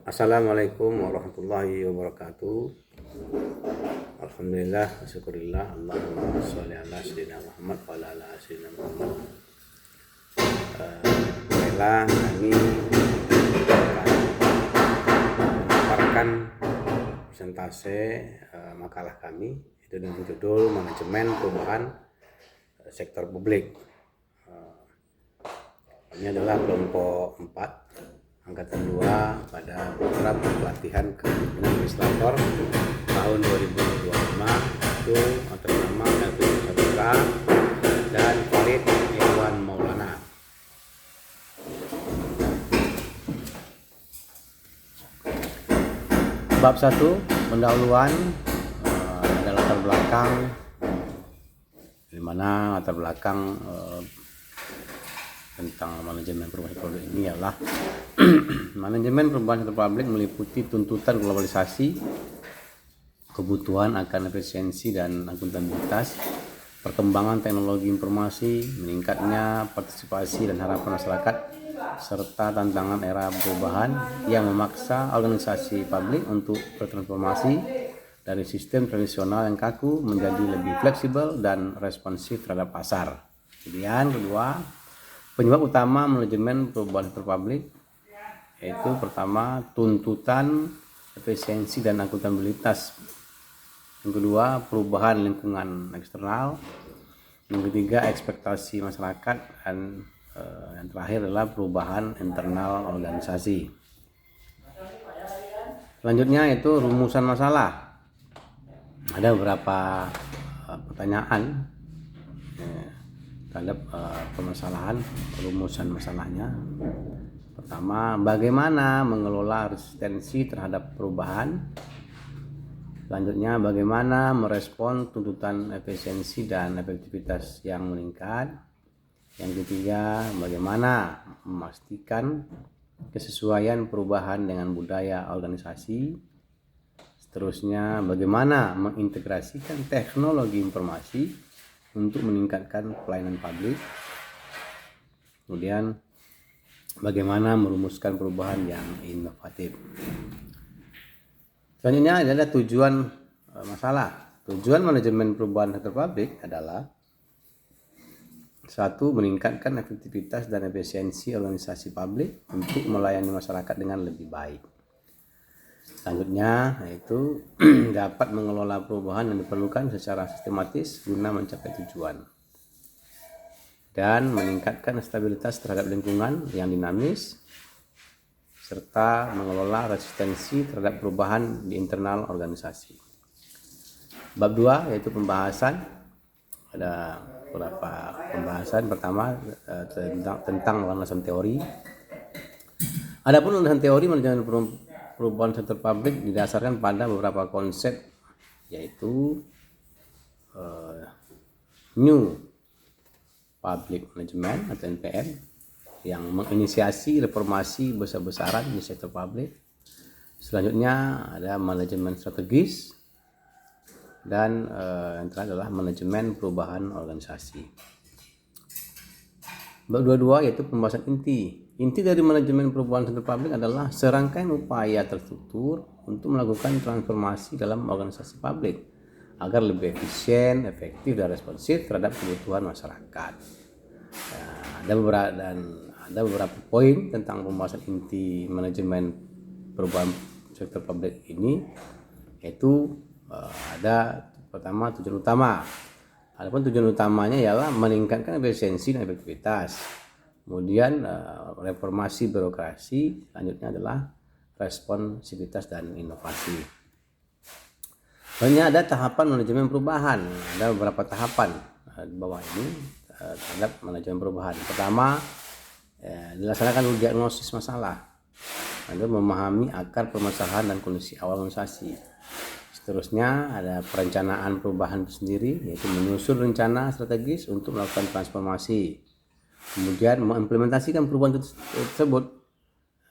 Assalamualaikum warahmatullahi wabarakatuh. Alhamdulillah, syukurillah, Allahumma sholli ala sayyidina Muhammad wa ala ala sayyidina Muhammad. Baiklah, kami akan memaparkan presentase makalah kami itu dengan judul Manajemen Perubahan Sektor Publik. Ini adalah kelompok 4 Angkatan 2 pada program pelatihan kepemimpinan administrator tahun 2025 itu atas nama Elvin Sabitra dan Farid Irwan Maulana. Bab 1 pendahuluan ada latar belakang, di mana latar belakang tentang manajemen perubahan sektor publik ini adalah manajemen perubahan sektor publik meliputi tuntutan globalisasi, kebutuhan akan efisiensi dan akuntabilitas, perkembangan teknologi informasi, meningkatnya partisipasi dan harapan masyarakat, serta tantangan era perubahan yang memaksa organisasi publik untuk bertransformasi dari sistem tradisional yang kaku menjadi lebih fleksibel dan responsif terhadap pasar. Kemudian kedua, penyebab utama manajemen perubahan sektor publik yaitu pertama tuntutan efisiensi dan akuntabilitas, yang kedua perubahan lingkungan eksternal, yang ketiga ekspektasi masyarakat, dan yang terakhir adalah perubahan internal organisasi. Selanjutnya itu rumusan masalah. Ada beberapa pertanyaan terhadap permasalahan, rumusan masalahnya. Pertama, bagaimana mengelola resistensi terhadap perubahan? Selanjutnya, bagaimana merespon tuntutan efisiensi dan efektivitas yang meningkat? Yang ketiga, bagaimana memastikan kesesuaian perubahan dengan budaya organisasi? Seterusnya, bagaimana mengintegrasikan teknologi informasi untuk meningkatkan pelayanan publik? Kemudian bagaimana merumuskan perubahan yang inovatif? Selanjutnya adalah tujuan masalah. Tujuan manajemen perubahan sektor publik adalah 1. Meningkatkan efektivitas dan efisiensi organisasi publik untuk melayani masyarakat dengan lebih baik. Selanjutnya yaitu dapat mengelola perubahan yang diperlukan secara sistematis guna mencapai tujuan, dan meningkatkan stabilitas terhadap lingkungan yang dinamis, serta mengelola resistensi terhadap perubahan di internal organisasi. Bab 2 yaitu pembahasan. Ada beberapa pembahasan. Pertama tentang landasan teori. Adapun landasan teori manajemen perubahan sektor publik didasarkan pada beberapa konsep, yaitu New Public Management atau NPM yang menginisiasi reformasi besar-besaran di sektor publik. Selanjutnya ada manajemen strategis, dan yang terakhir adalah manajemen perubahan organisasi. Bab 22 yaitu pembahasan inti. Inti dari manajemen perubahan sektor publik adalah serangkaian upaya terstruktur untuk melakukan transformasi dalam organisasi publik agar lebih efisien, efektif, dan responsif terhadap kebutuhan masyarakat. Ada beberapa poin tentang pembahasan inti manajemen perubahan sektor publik ini, yaitu ada pertama tujuan utama. Adapun tujuan utamanya ialah meningkatkan efisiensi dan efektivitas. Kemudian reformasi birokrasi, selanjutnya adalah responsivitas dan inovasi. Selanjutnya ada tahapan manajemen perubahan. Ada beberapa tahapan di bawah ini terhadap manajemen perubahan. Pertama, dilaksanakan diagnosis masalah, lalu memahami akar permasalahan dan kondisi awal organisasi. Seterusnya ada perencanaan perubahan itu sendiri, yaitu menyusun rencana strategis untuk melakukan transformasi. Kemudian mengimplementasikan perubahan tersebut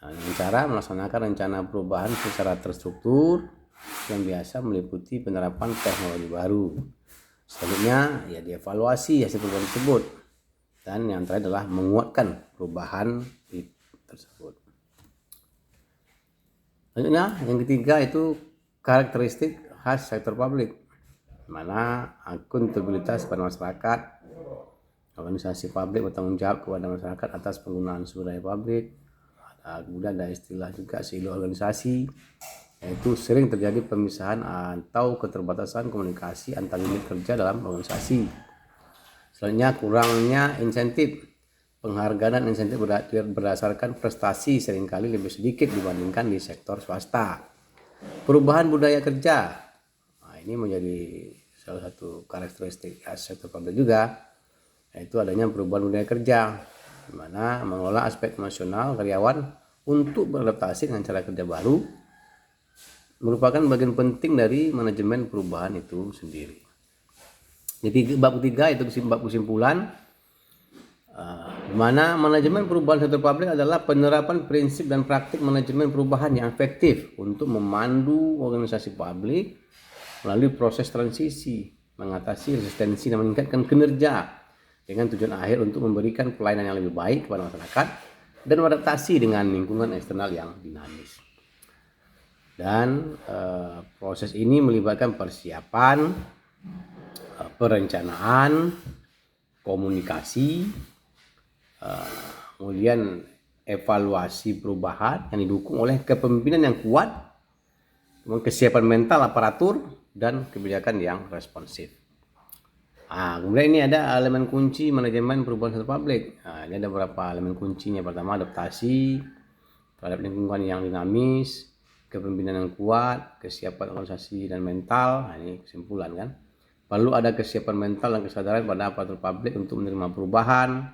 dengan cara melaksanakan rencana perubahan secara terstruktur yang biasa meliputi penerapan teknologi baru. Selanjutnya ya dievaluasi hasil perubahan tersebut, dan yang terakhir adalah menguatkan perubahan tersebut. Selanjutnya, yang ketiga itu karakteristik khas sektor publik, mana akuntabilitas pada masyarakat. Organisasi publik bertanggung jawab kepada masyarakat atas penggunaan sumber daya publik. Kemudian ada istilah juga silo organisasi, yaitu sering terjadi pemisahan atau keterbatasan komunikasi antar unit kerja dalam organisasi. Selanjutnya, kurangnya insentif. Penghargaan dan insentif berdasarkan prestasi seringkali lebih sedikit dibandingkan di sektor swasta. Perubahan budaya kerja. Nah, ini menjadi salah satu karakteristik sektor publik juga, yaitu adanya perubahan budaya kerja, di mana mengelola aspek emosional karyawan untuk beradaptasi dengan cara kerja baru merupakan bagian penting dari manajemen perubahan itu sendiri. Jadi bab ketiga itu bab kesimpulan, di mana manajemen perubahan sektor publik adalah penerapan prinsip dan praktik manajemen perubahan yang efektif untuk memandu organisasi publik melalui proses transisi, mengatasi resistensi dan meningkatkan kinerja dengan tujuan akhir untuk memberikan pelayanan yang lebih baik kepada masyarakat dan beradaptasi dengan lingkungan eksternal yang dinamis. Dan proses ini melibatkan persiapan, perencanaan, komunikasi, kemudian evaluasi perubahan yang didukung oleh kepemimpinan yang kuat, kesiapan mental aparatur, dan kebijakan yang responsif. Kemudian ini ada elemen kunci manajemen perubahan sektor publik. Ini ada beberapa elemen kuncinya. Pertama, adaptasi terhadap lingkungan yang dinamis, kepemimpinan yang kuat, kesiapan organisasi dan mental. Ini kesimpulan kan. Perlu ada kesiapan mental dan kesadaran pada aparatur publik untuk menerima perubahan,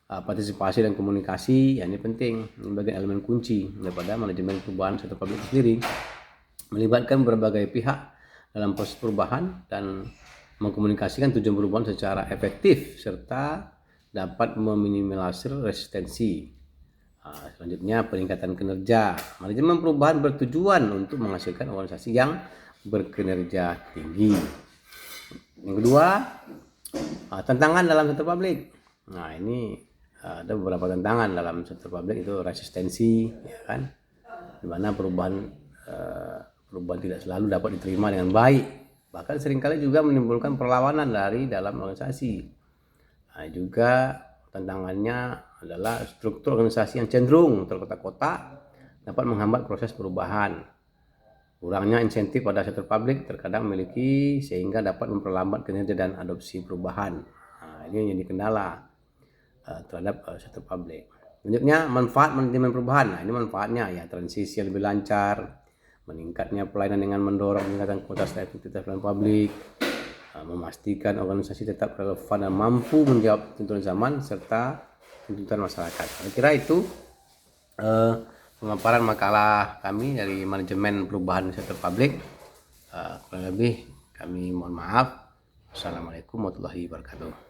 partisipasi dan komunikasi. Ini penting. Ini bagian elemen kunci daripada manajemen perubahan sektor publik sendiri. Melibatkan berbagai pihak dalam proses perubahan dan mengkomunikasikan tujuan perubahan secara efektif serta dapat meminimalisir resistensi. Selanjutnya, peningkatan kinerja. Manajemen perubahan bertujuan untuk menghasilkan organisasi yang berkinerja tinggi. Yang kedua, tantangan dalam sektor publik. Ini ada beberapa tantangan dalam sektor publik, itu resistensi, ya kan, dimana perubahan tidak selalu dapat diterima dengan baik, bahkan seringkali juga menimbulkan perlawanan dari dalam organisasi. Juga tantangannya adalah struktur organisasi yang cenderung terkotak-kotak dapat menghambat proses perubahan. Kurangnya insentif pada sektor publik terkadang memiliki sehingga dapat memperlambat kinerja dan adopsi perubahan. Ini menjadi kendala terhadap sektor publik. Selanjutnya, manfaat manajemen perubahan. Ini manfaatnya ya transisi yang lebih lancar, meningkatnya pelayanan dengan mendorong peningkatan kualitas dan efektivitas pelayanan publik, memastikan organisasi tetap relevan dan mampu menjawab tuntutan zaman serta tuntutan masyarakat. Saya kira itu pemaparan makalah kami dari manajemen perubahan sektor publik. Kurang lebih kami mohon maaf. Assalamualaikum warahmatullahi wabarakatuh.